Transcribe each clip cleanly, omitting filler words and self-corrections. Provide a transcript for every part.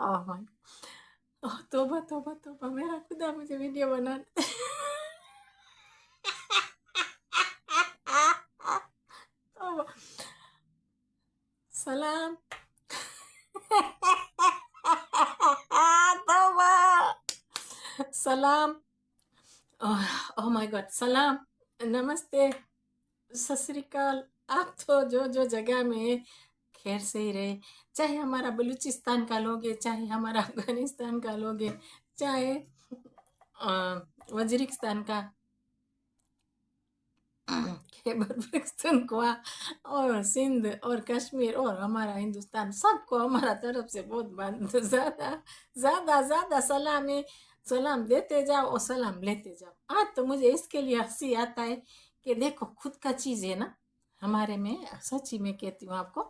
Oh my, ओह तौबा तौबा तौबा, मेरा खुदा मुझे वीडियो बनाना। तौबा, सलाम। तौबा, सलाम। ओह माय गॉड, सलाम, नमस्ते, सत श्री अकाल। आप तो जो जो जगह में खैर से ही रहे, चाहे हमारा बलूचिस्तान का लोग है, चाहे हमारा अफगानिस्तान का लोग है, चाहे वजीरिस्तान का, खैबर पख्तूनख्वा और सिंध और कश्मीर और हमारा हिंदुस्तान, सबको हमारा तरफ से बहुत ज्यादा ज्यादा ज्यादा सलाम है। सलाम देते जाओ और सलाम लेते जाओ। आज तो मुझे इसके लिए हंसी आता है कि देखो खुद का चीज है ना, हमारे में सच्ची में कहती हूँ आपको,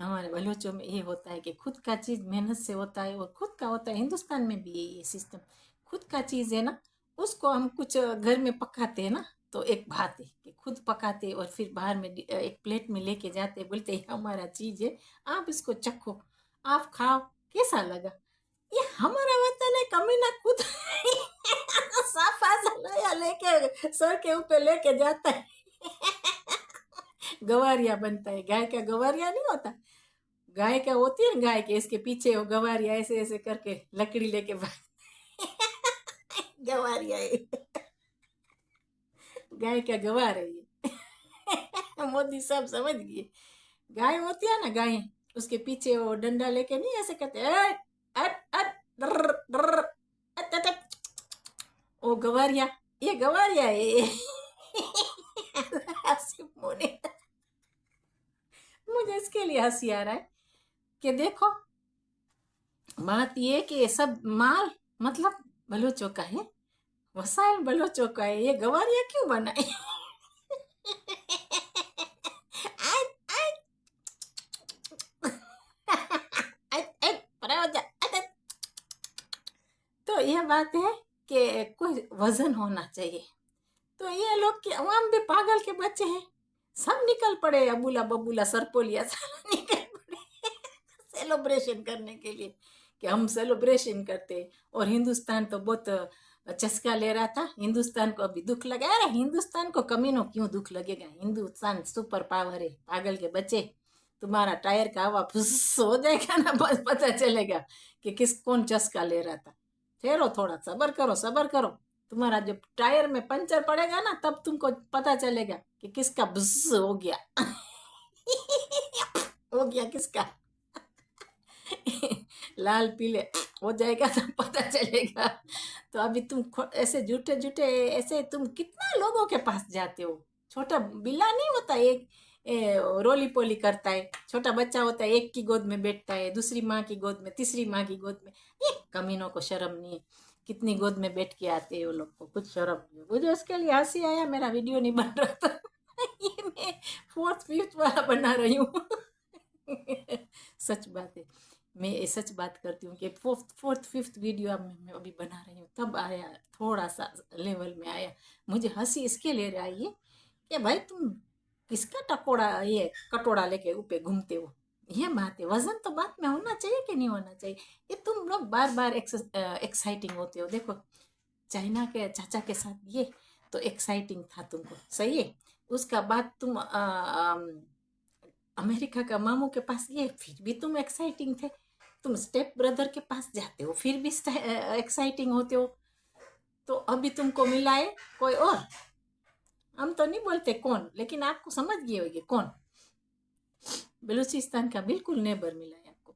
हमारे बलोचों में ये होता है कि खुद का चीज मेहनत से होता है और खुद का होता है। हिंदुस्तान में भी ये सिस्टम, खुद का चीज है ना, उसको हम कुछ घर में पकाते हैं ना, तो एक बात है कि खुद पकाते और फिर बाहर में एक प्लेट में लेके जाते, बोलते ये हमारा चीज है, आप इसको चखो, आप खाओ, कैसा लगा। ये हमारा वतन है, कमीना खुद साफा सा लोया लेके सर के ऊपर लेके जाता है। गवारिया बनता है, गाय का गवारिया नहीं होता, गाय का होती है ना, गाय के इसके पीछे वो गवारिया ऐसे ऐसे करके लकड़ी लेके गवारिया है, गाय का गवार है ये। मोदी साहब समझ गए, गाय होती है ना गाय, उसके पीछे वो डंडा लेके नहीं ऐसे करते अट अट डर डर अट अट अट, ओ गवारिया, ये गवारिया है ये। आसिफ मोने, मुझे इसके लिए हंसी आ रहा है कि देखो, बात ये कि ये सब माल मतलब बलोचों का है, वसाइल बलोचों का है, ये गवारिया क्यों बनाए। तो यह बात है कि कोई वजन होना चाहिए। तो ये लोग के अवाम भी पागल के बच्चे हैं, सब निकल पड़े अबूला बबूला सरपोलिया सारा निकल पड़े सेलिब्रेशन करने के लिए कि हम सेलिब्रेशन करते। और हिंदुस्तान तो बहुत चस्का ले रहा था, हिंदुस्तान को अभी दुख लगा। अरे हिंदुस्तान को कमीनों क्यों दुख लगेगा, हिंदुस्तान सुपर पावर है, पागल के बच्चे। तुम्हारा टायर का हवा फुस हो जाएगा ना, बस पता चलेगा कि किस कौन चस्का ले रहा था। ठहरो, थोड़ा सबर करो, सबर करो, तुम्हारा जब टायर में पंचर पड़ेगा ना, तब तुमको पता चलेगा कि किसका बुस हो गया। हो गया किसका। लाल पीले हो जाएगा तो पता चलेगा। तो अभी तुम ऐसे झूठे झूठे ऐसे तुम कितना लोगों के पास जाते हो। छोटा बिल्ला नहीं होता एक, रोली पोली करता है, छोटा बच्चा होता है, एक की गोद में बैठता है, दूसरी माँ की गोद में, तीसरी माँ की गोद में। ये कमीनों को शर्म नहीं है, कितनी गोद में बैठ के आते हैं वो लोग को, कुछ शर्म नहीं है। मुझे उसके लिए हंसी आया, मेरा वीडियो नहीं बन रहा था। ये मैं फोर्थ फिफ्थ वाला बना रही हूँ। सच बात है, मैं ये सच बात करती हूँ कि फोर्थ फिफ्थ वीडियो अब मैं अभी बना रही हूँ, तब आया थोड़ा सा लेवल में आया। मुझे हंसी इसके ले रहा है कि भाई तुम किसका टकोड़ा ये कटोरा लेके ऊपर घूमते हो। ये बात है, वजन तो बात में होना चाहिए कि नहीं होना चाहिए। ये तुम लोग बार बार एक्साइटिंग होते हो। देखो चाइना के चाचा के साथ ये तो एक्साइटिंग था तुमको, सही है। उसका बाद तुम अमेरिका का मामू के पास गए, फिर भी तुम एक्साइटिंग थे। तुम स्टेप ब्रदर के पास जाते हो, फिर भी एक्साइटिंग होते हो। तो अभी तुमको मिला है कोई और, हम तो नहीं बोलते कौन, लेकिन आपको समझ गए होगे कौन। बलूचिस्तान का बिल्कुल नेबर मिला है आपको।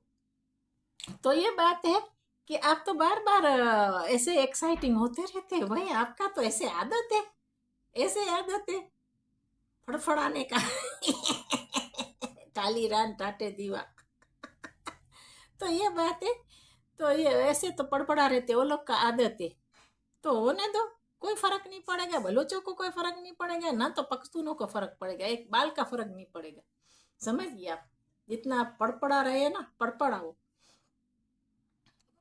तो ये बात है कि आप तो बार बार ऐसे एक्साइटिंग होते रहते हैं भाई, आपका तो ऐसे आदत है, ऐसे आदत है फड़फड़ाने का। टाली रान टाटे दीवा। तो ये बात है, तो ये ऐसे तो पड़पड़ा रहते वो लोग का आदत है। तो होने दो, कोई फर्क नहीं पड़ेगा, बलोचों को कोई फर्क नहीं पड़ेगा ना, तो पख्तूनों को फर्क पड़ेगा, एक बाल का फर्क नहीं पड़ेगा। समझ गए आप, जितना आप पड़पड़ा रहे ना पड़पड़ाओ।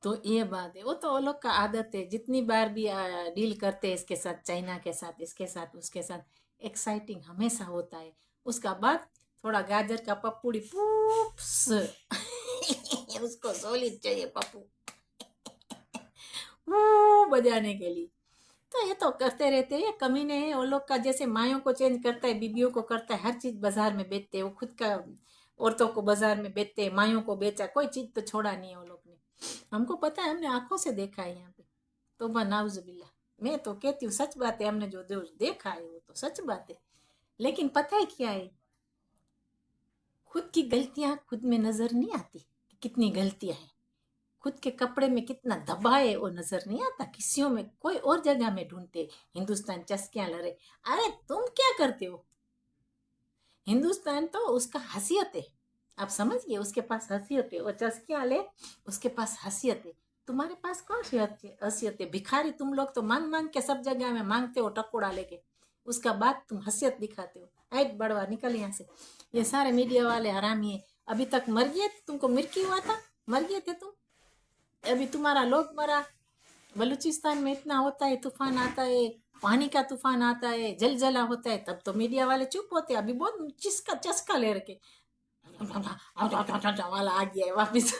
तो ये बात है, वो तो वो लोग का आदत है, जितनी बार भी डील करते हैं इसके साथ, चाइना के साथ, इसके साथ, उसके साथ, एक्साइटिंग हमेशा होता है। उसका बाद थोड़ा गाजर का पपड़ी पूप्स उसको सॉलिड चाहिए पप्पू वो बजाने के लिए। तो ये तो करते रहते हैं, ये कमीने हैं वो लोग का। जैसे मायों को चेंज करता है, बीबियों को करता है, हर चीज बाजार में बेचते हैं वो खुद का। औरतों को बाजार में बेचते हैं, मायों को बेचा, कोई चीज तो छोड़ा नहीं है वो लोग ने। हमको पता है, हमने आंखों से देखा है यहाँ पे। तो बनाउजुबिल्ला, मैं तो कहती हूँ सच बात है, हमने जो जो देखा है वो तो सच बात है। लेकिन पता है क्या है, खुद की गलतियां खुद में नजर नहीं आती कि कितनी गलतियां हैं। खुद के कपड़े में कितना दबाए वो नजर नहीं आता, किसियों में कोई और जगह में ढूंढते। हिंदुस्तान चस्कियां लड़े, अरे तुम क्या करते हो? हिंदुस्तान तो उसका हसीयत है, आप समझिए, उसके पास हसीयत है। वो चस्कियां ले, उसके पास हसीयत है। तुम्हारे पास कौन सी हसीयत है? भिखारी तुम लोग तो मांग मांग के सब जगह में मांगते हो टकोड़ा लेके, उसका बाद तुम हसीयत दिखाते हो। ऐट बड़वा निकल यहाँ से। ये सारे मीडिया वाले हरामी है। अभी तक मर गए, तुमको मिर्की हुआ था, मर गए थे तुम। अभी तुम्हारा लोग मरा। बलूचिस्तान में इतना होता है, तूफान आता है, पानी का तूफान आता है, जलजला होता है, तब तो मीडिया वाले चुप होते हैं। अभी बहुत चिस्का चस्का ले रखे वाला आ गया है वापिस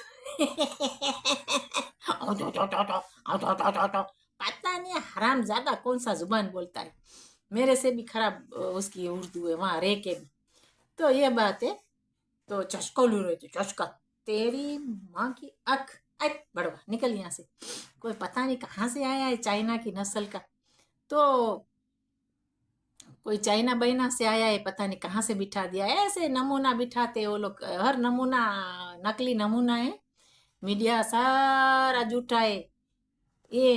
पता नहीं हराम ज्यादा कौन सा जुबान बोलता है, मेरे से भी खराब उसकी उर्दू है वहां रह के भी। तो ये बात है। तो चस्को लू रहे थे, चस्का तेरी माँ की अख। अट बड़वा निकल यहाँ से। कोई पता नहीं कहाँ से आया है, चाइना की नस्ल का। तो कोई चाइना बाइना से आया है, पता नहीं कहाँ से बिठा दिया है। ऐसे नमूना बिठाते वो लोग, हर नमूना नकली नमूना है। मीडिया सारा झूठा है। ये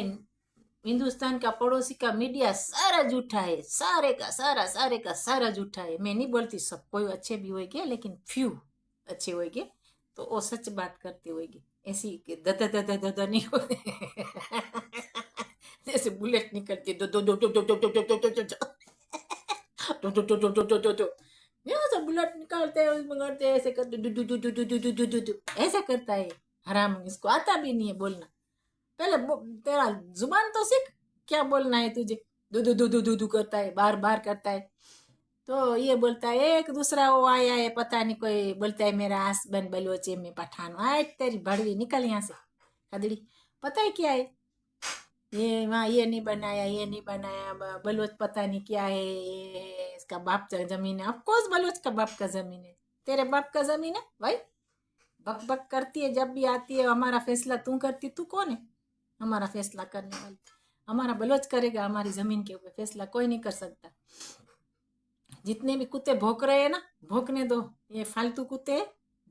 हिंदुस्तान का पड़ोसी का मीडिया सारा झूठा है, सारे का सारा झूठा है। मैं नहीं बोलती सब कोई अच्छे भी होएंगे, लेकिन फ्यू अच्छे होएंगे, तो वो सच बात करते होएंगे। ऐसी कि the the the the the the नहीं होते जैसे बुलेट निकलती दो दो दो दो दो दो दो दो दो दो दो दो दो दो दो दो दो दो दो, यहाँ से बुलेट निकालते हैं, उसमें करते हैं ऐसे, कर दो दो दो दो दो दो दो दो दो ऐसे करता है हराम। इसको आता भी नहीं है बोलना। पहले तेरा जुबान तो सीख, क्या बोलना है तुझे? दू दू दू दू दू दू करता है, बार बार करता है। तो ये बोलता है एक दूसरा, वो आया है पता नहीं, कोई बोलता है मेरा हस्बैंड बलोचे में पठान। आए तेरी भड़वी निकल यहाँ से खदड़ी। पता है क्या है, ये वहाँ ये नहीं बनाया, ये नहीं बनाया, बलोच पता नहीं क्या है, ये इसका बाप का जमीन है। ऑफकोर्स बलोच का बाप का जमीन है, तेरे बाप का जमीन है भाई। बक बक करती है जब भी आती है, हमारा फैसला तू करती, तू कौन है हमारा फैसला करने वाली? हमारा बलोच करेगा हमारी जमीन के ऊपर फैसला, कोई नहीं कर सकता। जितने भी कुत्ते भौंक रहे हैं ना, भौंकने दो, ये फालतू कुत्ते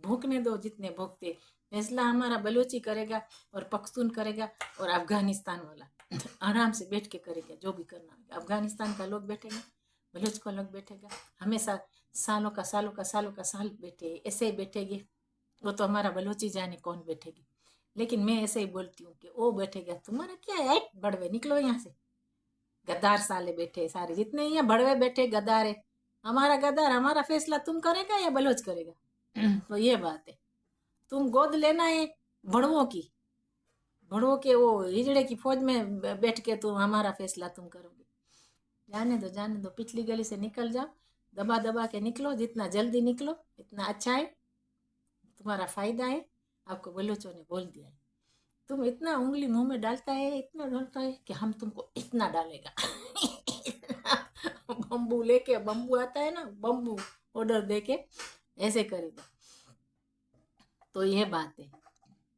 भौंकने दो, जितने भौंकते। फैसला हमारा बलोची करेगा, और पख्तून करेगा, और अफगानिस्तान वाला आराम से बैठ के करेगा जो भी करना है। अफगानिस्तान का लोग बैठेगा, बलोच का लोग बैठेगा, हमेशा सालों का सालों का सालों का साल बैठे ऐसे ही बैठेंगे। वो तो हमारा बलोची जाने कौन बैठेगी, लेकिन मैं ऐसे ही बोलती हूँ कि वो बैठेगा। तुम्हारा क्या है, बड़वे निकलो यहाँ से। गद्दार साले बैठे सारे, जितने यहाँ बड़वे बैठे गद्दार है। हमारा गद्दार, हमारा फैसला तुम करेगा या बलोच करेगा? तो ये बात है। तुम गोद लेना है बड़वों की, बड़वों के वो हिजड़े की फौज में बैठ के तुम हमारा फैसला तुम करोगे। जाने दो, पिछली गली से निकल जाओ, दबा दबा के निकलो, जितना जल्दी निकलो इतना अच्छा है, तुम्हारा फायदा है। आपको बलोचों ने बोल दिया है, तुम इतना उंगली मुंह में डालता है, इतना डालता है कि हम तुमको इतना डालेगा बम्बू लेके, बम्बू आता है ना, बम्बू ऑर्डर देके ऐसे करेगा। तो ये बात है।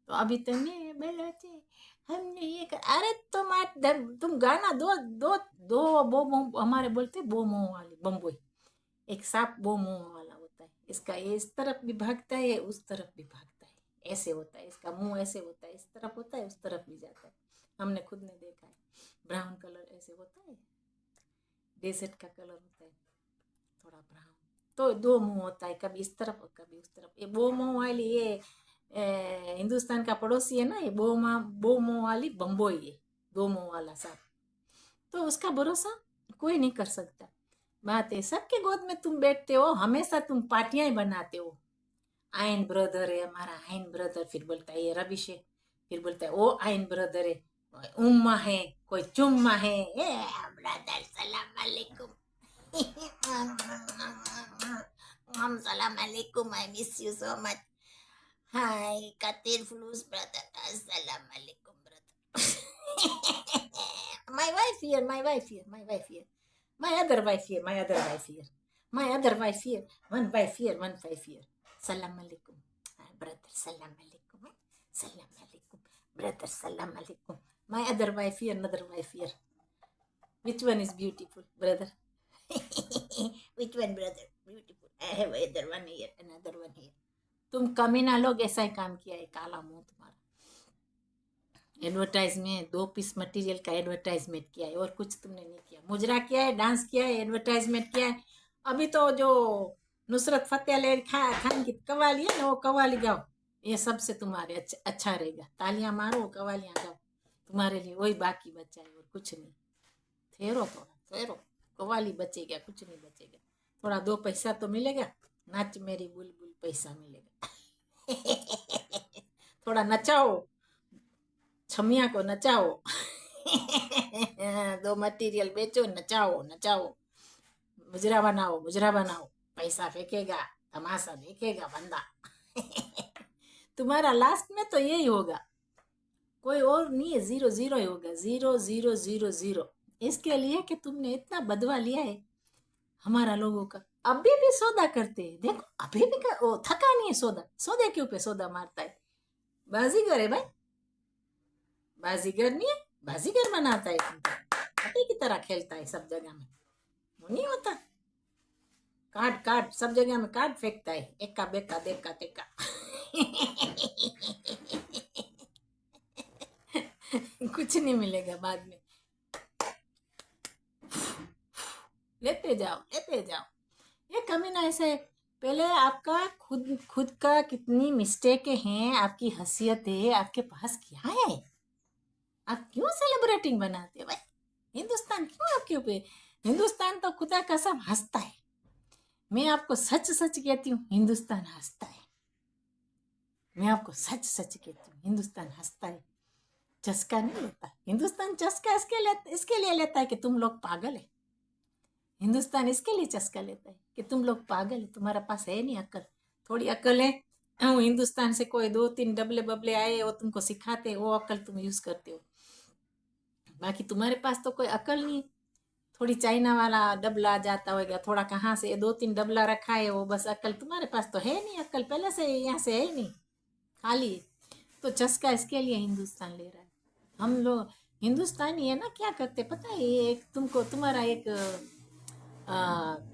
तो अभी तुमने बलोचे, हमने ये कर, अरे तुम गाना दो दो दो बो हमारे बोलते बो मुंह वाली बम्बू। एक सांप बो मुंह वाला होता है, इसका ये इस तरफ भी भागता है, उस तरफ भी भागता है, ऐसे होता है इसका मुंह, ऐसे होता है, इस तरफ होता है, उस तरफ भी जाता है। हमने खुद ने देखा है। ब्राउन कलर ऐसे होता है, डेजर्ट का कलर होता है थोड़ा ब्राउन। तो दो मुंह होता है, कभी इस तरफ और कभी उस तरफ। ये बो मुंह वाली, ये हिंदुस्तान का पड़ोसी है ना, ये बो मुंह वाली बम्बोई है, दो मुंह वाला सांप। तो उसका भरोसा कोई नहीं कर सकता। बात है, सबके गोद में तुम बैठते हो, हमेशा तुम पार्टियां ही बनाते हो। आयन ब्रदर है हमारा, आयन ब्रदर, फिर बोलता है ये रबिश है, फिर बोलता है वो आयन ब्रदर है, उम्मा है, कोई चुम्मा है, ए ब्रदर सलाम अलैकुम हम सलाम अलैकुम, I miss you so much. Hi Katir Flus brother. Assalamualaikum brother. My wife here, my wife here, my wife here. My other wife here, my other wife here. My other wife here. One wife here, one wife here. Salam alaikum. Brother, salam alaikum. Salam alaikum. Brother, salam alaikum. My other wife here, another wife here. Which one is beautiful, brother? Which one, brother? Beautiful. I have either one here, another one here. तुम कमीना लोग ऐसा ही काम किया है, काला मुंह तुम्हारा। एडवर्टाइज में 2 पीस मटेरियल का एडवर्टाइजमेंट किया है और कुछ तुमने नहीं किया। मुजरा किया है, डांस किया है, एडवर्टाइजमेंट किया है। अभी तो जो नुसरत फतेह अली खान की कवाली है ना, वो कवाली गाओ, ये सबसे तुम्हारे अच्छा रहेगा। तालियां मारो, कवालियां गाओ, तुम्हारे लिए वही बाकी बचा है और कुछ नहीं। ठहरो थोड़ा, ठहरो, कवाली बचेगा, कुछ नहीं बचेगा। थोड़ा 2 पैसा तो मिलेगा, नाच मेरी बुलबुल पैसा मिलेगा। थोड़ा नचाओ, छमिया को नचाओ। 2 मटेरियल बेचो, नचाओ नचाओ, मुजरा बनाओ, मुजरा बनाओ, पैसा फेंकेगा, तमाशा देखेगा बंदा। तुम्हारा लास्ट में तो यही होगा, कोई और नहीं है, 0 0 ही होगा, 0 0 0 0। इसके लिए कि तुमने इतना बदवा लिया है हमारा लोगों का। अभी भी सौदा करते हैं, देखो अभी भी वो थका नहीं है सौदा, सौदे के ऊपर सौदा मारता है। बाजीगर है भाई, बाजीगर नहीं है, बाजीगर बनाता है, हटी की तरह खेलता है सब जगह में। वो नहीं होता, कार्ड कार्ड सब जगह में कार्ड फेंकता है, एक्का बेक्का देखा टेक्का। कुछ नहीं मिलेगा बाद में। लेते जाओ, लेते जाओ। ये कमीना ऐसा है, पहले आपका खुद खुद का कितनी मिस्टेकें हैं, आपकी हैसियत है, आपके पास क्या है? आप क्यों सेलिब्रेटिंग बनाते हो भाई? हिंदुस्तान क्यों आपके ऊपर? हिंदुस्तान तो खुदा का सब हंसता है। मैं आपको सच सच कहती हूँ, हिंदुस्तान हंसता है। मैं आपको सच सच कहती हूँ, हिंदुस्तान हंसता है, चस्का नहीं लेता। हिंदुस्तान चस्का इसके लिए लेता है कि तुम लोग पागल है। हिंदुस्तान इसके लिए चस्का लेता है कि तुम लोग पागल है, तुम्हारा पास है नहीं अक्ल। थोड़ी अक्ल है, हिंदुस्तान से कोई 2 3 डबले बबले आए, वो तुमको सिखाते, वो अक्ल तुम यूज करते हो। बाकी तुम्हारे पास तो कोई अक्ल नहीं। थोड़ी चाइना वाला डबला जाता होगा, थोड़ा कहाँ से 2 3 डबला रखा है, वो बस अक्ल तुम्हारे पास तो है नहीं। अक्ल पहले से यहाँ से है ही नहीं, खाली। तो चस्का इसके लिए हिंदुस्तान ले रहा है। हम लोग हिंदुस्तानी है ना, क्या करते पता है? ये एक तुमको तुम्हारा एक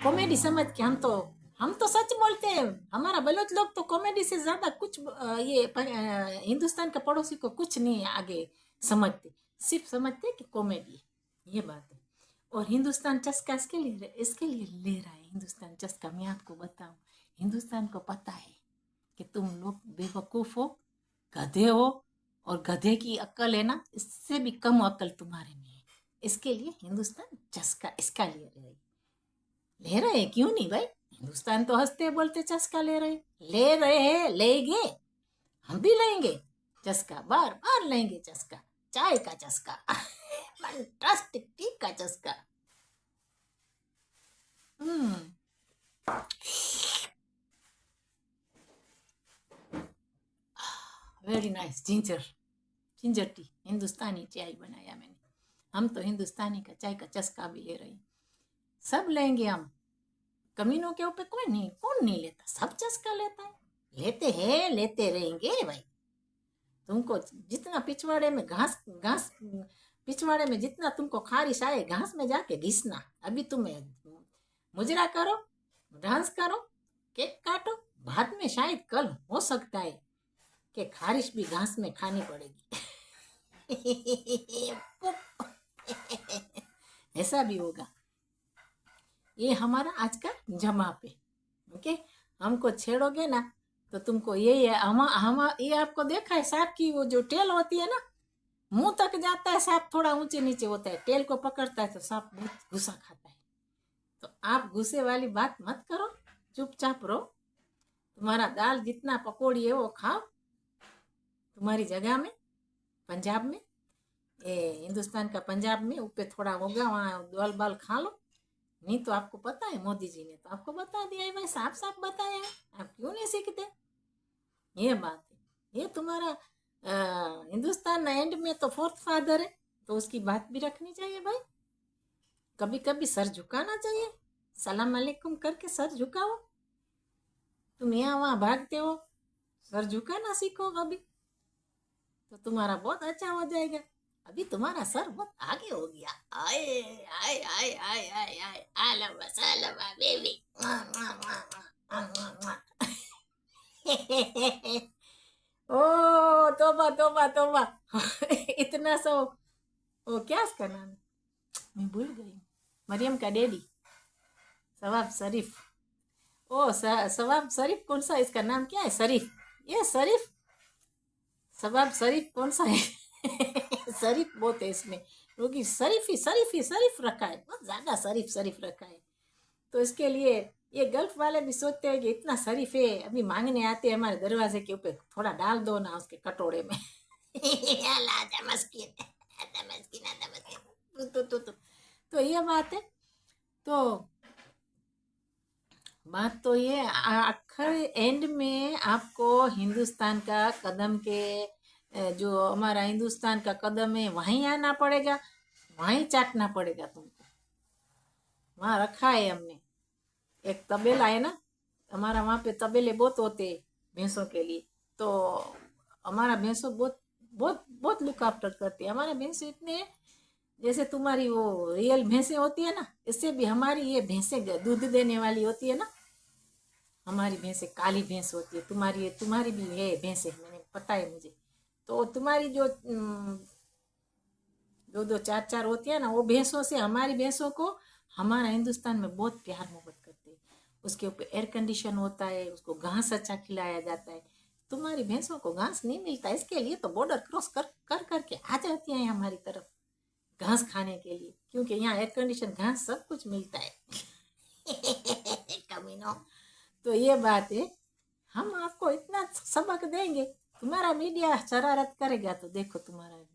कॉमेडी समझ के हम तो सच बोलते हैं। हमारा बलोच लोग तो कॉमेडी से ज्यादा कुछ हिंदुस्तान का पड़ोसी को कुछ नहीं आगे समझते, सिर्फ समझते कि कॉमेडी है, ये बात है। और हिंदुस्तान चस्का इसके लिए ले रहा है। हिंदुस्तान चस्का मैं आपको बताऊं, हिंदुस्तान को पता है कि तुम लोग बेवकूफ हो, गधे हो, और गधे की अक्ल है ना, इससे भी कम अक्ल तुम्हारे में है। इसके लिए हिंदुस्तान चस्का इसका ले रहे हैं। क्यों नहीं भाई? हिंदुस्तान तो हंसते बोलते चस्का ले रहे हैं, लेंगे, हम भी लेंगे चस्का, बार बार लेंगे चस्का, चाय का चस्का। फैंटास्टिक टी का चस्का। Very nice. जिंजर टी, हिंदुस्तानी चाय बनाया मैंने। हम तो हिंदुस्तानी का चाय का चस्का भी ले रहे हैं, सब लेंगे हम। कमीनों के ऊपर कोई नहीं, कौन नहीं लेता, सब चस्का लेता है, लेते हैं, लेते रहेंगे भाई। तुमको जितना पिछवाड़े में घास पिछवाड़े में जितना तुमको खारिश आए, घास में जाके घिसना। अभी तुम्हें मुजरा करो, डांस करो, केक काटो, बाद में शायद कल हो सकता है कि खारिश भी घास में खानी पड़ेगी। ऐसा भी होगा। ये हमारा आज का जमा पे, ओके। हमको छेड़ोगे ना तो तुमको यही है। हम ये आपको देखा है, सांप की वो जो टेल होती है ना, मुंह तक जाता है सांप, थोड़ा ऊंचे नीचे होता है, टेल को पकड़ता है तो सांप बहुत गुस्सा खाता है। तो आप गुस्से वाली बात मत करो, चुपचाप रहो। तुम्हारा दाल जितना पकौड़ी है वो खाओ तुम्हारी जगह में, पंजाब में, हिंदुस्तान का पंजाब में ऊपर थोड़ा होगा, वहाँ दाल बाल खा लो। नहीं तो आपको पता है, मोदी जी ने तो आपको बता दिया है भाई, साफ साफ बताया है, आप क्यों नहीं सीखते? ये बात है। ये तुम्हारा हिंदुस्तान एंड में तो फोर्थ फादर है, तो उसकी बात भी रखनी चाहिए भाई। कभी कभी सर झुकाना चाहिए, सलाम अलैकुम करके सर झुकाओ। तुम यहाँ वहाँ भागते हो, सर झुकाना सीखो कभी, तो तुम्हारा बहुत अच्छा हो जाएगा। अभी तुम्हारा सर बहुत आगे हो गया। आए आए आए आए आए आए आलमा सालमा बेबी। ओ तोबा तोबा तोबा। इतना सो, वो क्या इसका नाम है? मैं भूल गई। मरियम का डैडी सवाब शरीफ। ओ सवाब शरीफ कौन सा, इसका नाम क्या है? शरीफ, ये शरीफ, सवाब शरीफ कौन सा है? शरीफ बहुत है इसमें, क्योंकि शरीफ ही शरीफ रखा है, बहुत ज्यादा शरीफ शरीफ रखा है। तो इसके लिए ये गल्फ वाले भी सोचते हैं कि इतना शरीफ है, अभी मांगने आते हैं हमारे दरवाजे के ऊपर, थोड़ा डाल दो ना उसके कटोरे में। आजा मस्किन, आजा मस्किन, आजा मस्किन। तो ये बात है। तो बात तो ये आखिर एंड में आपको हिंदुस्तान का कदम के जो हमारा हिंदुस्तान का कदम है वहीं आना पड़ेगा, वहीं चाटना पड़ेगा तुमको। वहाँ रखा है हमने एक तबेला है ना, हमारा वहाँ पे तबेले बहुत होते हैं भैंसों के लिए। तो हमारा भैंसों बहुत बहुत बहुत लुक आफ्टर करती है। हमारे भैंसे इतने, जैसे तुम्हारी वो रियल भैंसें होती है ना, इससे भी हमारी ये भैंसें दूध देने वाली होती है ना। हमारी भैंसें काली भैंस होती है, तुम्हारी भी है भैंसें, मैंने पता है मुझे। तो तुम्हारी जो दो दो चार चार होती है ना, वो भैंसों से हमारी भैंसों को हमारा हिंदुस्तान में बहुत प्यार मोहब्बत करते हैं। उसके ऊपर एयर कंडीशन होता है, उसको घास अच्छा खिलाया जाता है। तुम्हारी भैंसों को घास नहीं मिलता, इसके लिए तो बॉर्डर क्रॉस कर कर करके आ जाती हैं हमारी तरफ घास खाने के लिए, क्योंकि यहाँ एयर कंडीशन घास सब कुछ मिलता है। कमीनो। तो ये बात है, हम आपको इतना सबक देंगे, तुम्हारा मीडिया शरारत करेगा तो देखो तुम्हारा।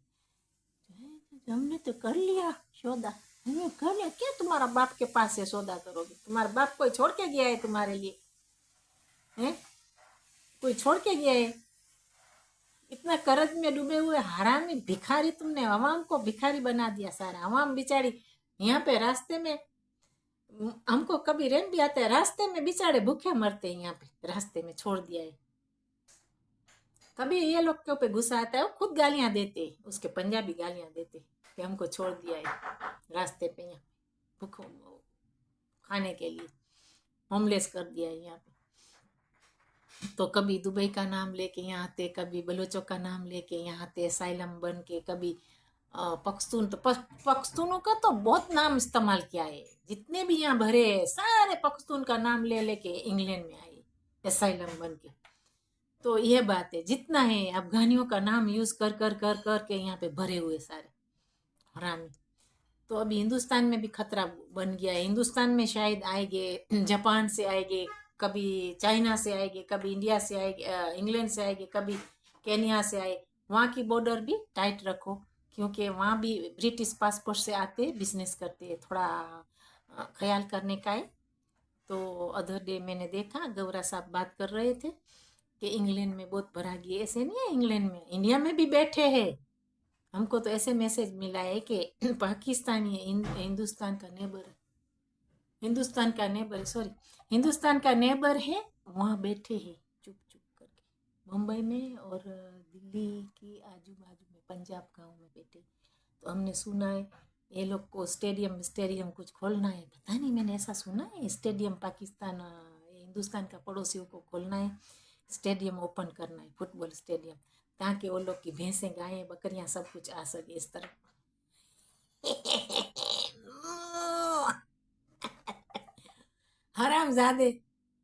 हमने तो कर लिया सौदा, हमने कर लिया, क्या तुम्हारा बाप के पास से सौदा करोगे? तुम्हारा बाप कोई छोड़ के गया है तुम्हारे लिए? हैं? कोई छोड़ के गया है? इतना कर्ज में डूबे हुए हरामी भिखारी, तुमने अवाम को भिखारी बना दिया सारा। अवाम बेचारी यहाँ पे रास्ते में, हमको कभी रेम भी आता है, रास्ते में बेचारे भूखे मरते हैं, यहाँ पे रास्ते में छोड़ दिया है। कभी ये लोग के ऊपर गुस्सा आता है, वो खुद गालियां देते, उसके पंजाबी गालियां देते कि हमको छोड़ दिया है रास्ते पे, यहाँ भूखों खाने के लिए होमलेस कर दिया है यहाँ पे। तो कभी दुबई का नाम लेके यहाँ आते, कभी बलोचों का नाम लेके यहाँ आते असाइलम बन के, कभी पख्तून। तो पख्तूनों का तो बहुत नाम इस्तेमाल किया है, जितने भी यहाँ भरे सारे पख्तून का नाम ले लेके इंग्लैंड में आए असाइलम बन के। तो यह बात है, जितना है अफगानियों का नाम यूज कर कर कर कर के यहाँ पे भरे हुए सारे हरामी। तो अभी हिंदुस्तान में भी खतरा बन गया है। हिंदुस्तान में शायद आएंगे, जापान से आएंगे, कभी चाइना से आएंगे, कभी इंडिया से आएंगे, इंग्लैंड से आएंगे, कभी केनिया से आए। वहाँ की बॉर्डर भी टाइट रखो, क्योंकि वहाँ भी ब्रिटिश पासपोर्ट से आते बिजनेस करते हैं, थोड़ा ख्याल करने का है। तो अदर डे मैंने देखा गौरा साहब बात कर रहे थे कि इंग्लैंड में बहुत भरा गया। ऐसे नहीं है, इंग्लैंड में, इंडिया में भी बैठे हैं। हमको तो ऐसे मैसेज मिला है कि पाकिस्तानी हिंदुस्तान का नेबर, हिंदुस्तान का नेबर, सॉरी, हिंदुस्तान का नेबर है, वहाँ बैठे हैं चुप चुप करके, मुंबई में और दिल्ली की आजू बाजू में पंजाब गांव में बैठे। तो हमने सुना है ये लोग को स्टेडियम स्टेडियम कुछ खोलना है, पता नहीं, मैंने ऐसा सुना है स्टेडियम पाकिस्तान हिंदुस्तान का पड़ोसियों को खोलना है, स्टेडियम ओपन करना है, फुटबॉल स्टेडियम, ताकि वो लोग की भैंसें गायें बकरियां सब कुछ आ सके इस तरफ। हराम जादे,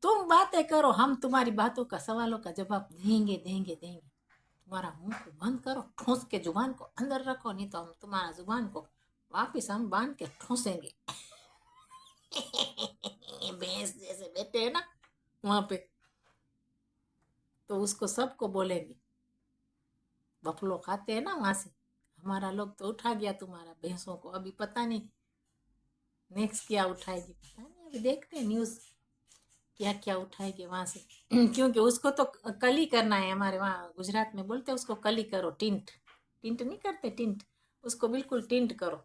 तुम बातें करो, हम तुम्हारी बातों का सवालों का जवाब देंगे देंगे देंगे। तुम्हारा मुंह को बंद करो, ठूस के जुबान को अंदर रखो, नहीं तो हम तुम्हारा जुबान को वापिस हम बांध के ठूसेंगे। भैंस जैसे बैठे है ना वहां पे, तो उसको सबको बोलेंगे, बफलो खाते हैं ना वहां से, हमारा लोग तो उठा गया तुम्हारा भैंसों को, अभी पता नहीं नेक्स्ट क्या उठाएगी, पता नहीं, अभी देखते हैं न्यूज क्या क्या उठाएंगे वहां से क्योंकि उसको तो कल ही करना है। हमारे वहाँ गुजरात में बोलते हैं उसको कल ही करो, टिंट। टिंट नहीं करते, टिंट। उसको बिल्कुल टिंट करो।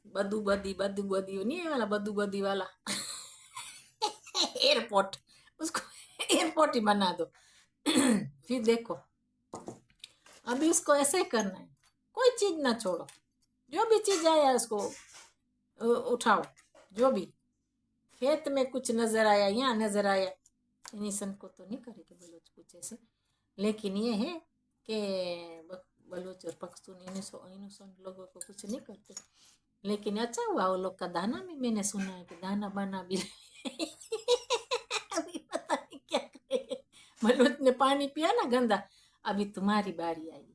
बदू बदी, बदू बदी नहीं है वाला, बदू बदी वाला एयरपोर्ट। उसको एयरपोर्ट ही बना दो फिर देखो, अभी उसको ऐसे ही करना है, कोई चीज ना छोड़ो। जो भी चीज आया उसको उठाओ। जो भी खेत में कुछ नजर आया, यहाँ नजर आया, इनिसन को तो नहीं करेगी बलोच कुछ ऐसे। लेकिन ये है कि बलोच और पख्तून इनोसन लोगों को कुछ नहीं करते। लेकिन अच्छा हुआ वो लोग का दाना भी मैंने सुना है कि दाना बाना भी अभी पता नहीं क्या करेंगे। बलोच ने पानी पिया ना गंदा, अभी तुम्हारी बारी आई।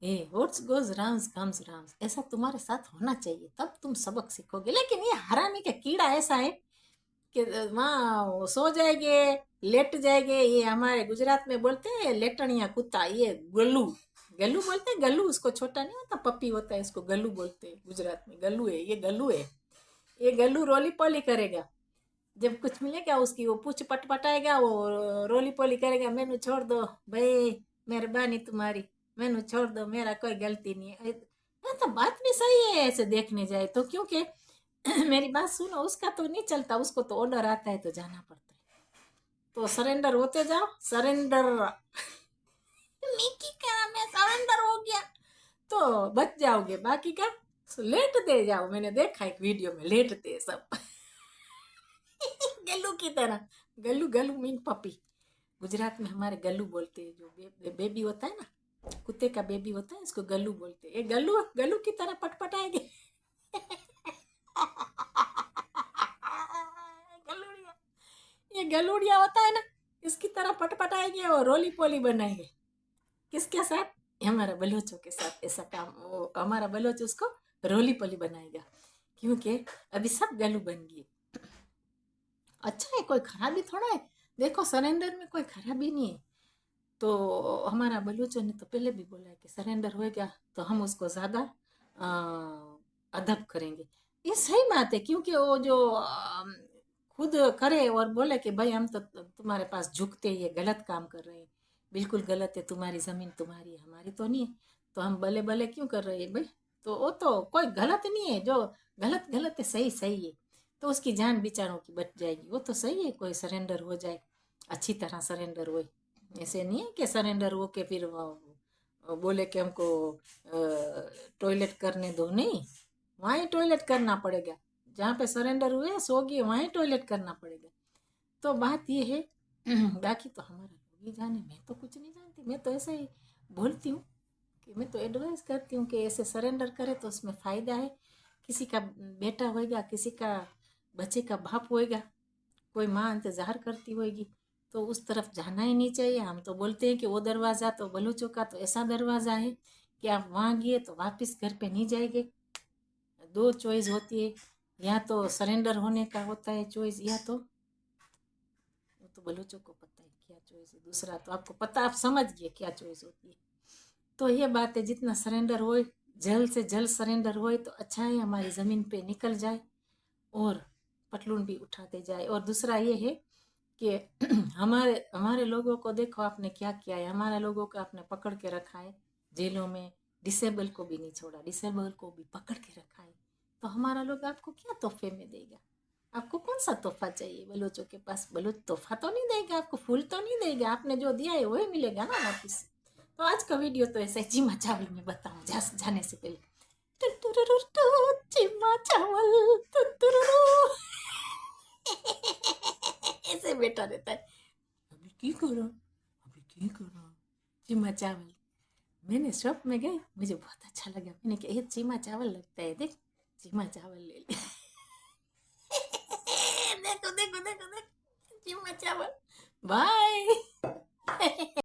ए what's goes round comes round, ऐसा तुम्हारे साथ होना चाहिए, तब तुम सबक सीखोगे। लेकिन ये हरामी का कीड़ा ऐसा है कि वहाँ सो जाएंगे, लेट जाएंगे। ये हमारे गुजरात में बोलते हैं लेटनिया कुत्ता, ये गल्लू। गल्लू बोलते हैं, गल्लू। उसको छोटा नहीं होता, पप्पी होता है, इसको गल्लू बोलते हैं गुजरात में। गल्लू है ये, गल्लू है ये। गल्लू रोली पोली करेगा, जब कुछ मिलेगा उसकी वो पूछ पटपटाएगा, वो रोली पोली करेगा, मैनू छोड़ दो भाई, मेहरबानी तुम्हारी, मैनू छोड़ दो, मेरा कोई गलती नहीं है। हाँ, तो बात भी सही है ऐसे देखने जाए तो, क्योंकि मेरी बात सुनो, उसका तो नहीं चलता, उसको तो ऑर्डर आता है तो जाना पड़ता है। तो सरेंडर होते जाओ, सरेंडर मिकी का मैं सरेंडर हो गया तो बच जाओगे, बाकी का लेटते जाओ। मैंने देखा एक वीडियो में लेटते सब गल्लू की तरह। गल्लू, गल्लू मीन पपी। गुजरात में हमारे गल्लू बोलते हैं, जो बेबी होता है ना, कुत्ते का बेबी होता है, इसको गल्लू बोलते हैं। ये गल्लू, गल्लू की तरह पटपटाएंगे गलूड़िया, ये गलूड़िया होता है ना, इसकी तरह पटपटाएंगे और रोली पोली बनाएंगे। किसके साथ? हमारा बलोचों के साथ ऐसा काम। वो हमारा बलोच उसको रोली पोली बनाएगा, क्योंकि अभी सब गलू बन गए। अच्छा है, कोई खराबी थोड़ा है। देखो सरेंडर में कोई खराबी नहीं है। तो हमारा बलूचों ने तो पहले भी बोला है कि सरेंडर होएगा तो हम उसको ज़्यादा अदब करेंगे। ये सही बात है, क्योंकि वो जो खुद करे और बोले कि भाई हम तो तुम्हारे पास झुकते, ये गलत काम कर रहे हैं, बिल्कुल गलत है, तुम्हारी ज़मीन तुम्हारी है, हमारी तो नहीं है, तो हम भले भले क्यों कर रहे हैं भाई। तो वो तो कोई गलत नहीं है, जो गलत गलत है, सही सही है। तो उसकी जान बेचारों की बच जाएगी, वो तो सही है, कोई सरेंडर हो जाए, अच्छी तरह सरेंडर हो। ऐसे नहीं है कि सरेंडर हो के फिर वो बोले कि हमको टॉयलेट करने दो, नहीं, वहाँ ही टॉयलेट करना पड़ेगा। जहाँ पे सरेंडर हुए सोगी वहाँ ही टॉयलेट करना पड़ेगा। तो बात ये है बाकी तो हमारा लोग ही जाने, मैं तो कुछ नहीं जानती। मैं तो ऐसे ही बोलती हूँ कि मैं तो एडवाइस करती हूँ कि ऐसे सरेंडर करे तो उसमें फ़ायदा है। किसी का बेटा होएगा, किसी का बच्चे का बाप होएगा, कोई माँ इंतज़ार करती होएगी, तो उस तरफ जाना ही नहीं चाहिए। हम तो बोलते हैं कि वो दरवाज़ा तो बलूचों का तो ऐसा दरवाज़ा है कि आप वहाँ गए तो वापस घर पे नहीं जाएंगे। दो चॉइस होती है, या तो सरेंडर होने का होता है चॉइस, या तो वो तो बलूचों को पता है क्या चॉइस है। दूसरा तो आपको पता, आप समझ गए क्या चॉइस होती है। तो ये बात है, जितना सरेंडर होए, जल्द से जल्द सरेंडर होए तो अच्छा है, हमारी ज़मीन पे निकल जाए और पटलून भी उठाते जाए। और दूसरा ये है कि हमारे हमारे लोगों को देखो आपने क्या किया है, हमारे लोगों को आपने पकड़ के रखा है जेलों में, डिसेबल को भी नहीं छोड़ा, डिसेबल को भी पकड़ के रखा है। तो हमारा लोग आपको क्या तोहफे में देगा? आपको कौन सा तोहफा चाहिए? बलोचों के पास बलोच तोहफा तो नहीं देगा आपको, फूल तो नहीं देगा, आपने जो दिया है वही मिलेगा ना वापिस। तो आज का वीडियो तो ऐसे चीमा चावल में बताऊँ जाने से पहले। चीमा चावल ऐसे बैठा रहता है, अभी की करो, अभी की करो, चीमा चावल। मैंने शॉप में गई, मुझे बहुत अच्छा लगा, मैंने कहा ये चीमा चावल लगता है, देख चीमा चावल ले ले देखो देखो देखो देखो, चीमा चावल। बाय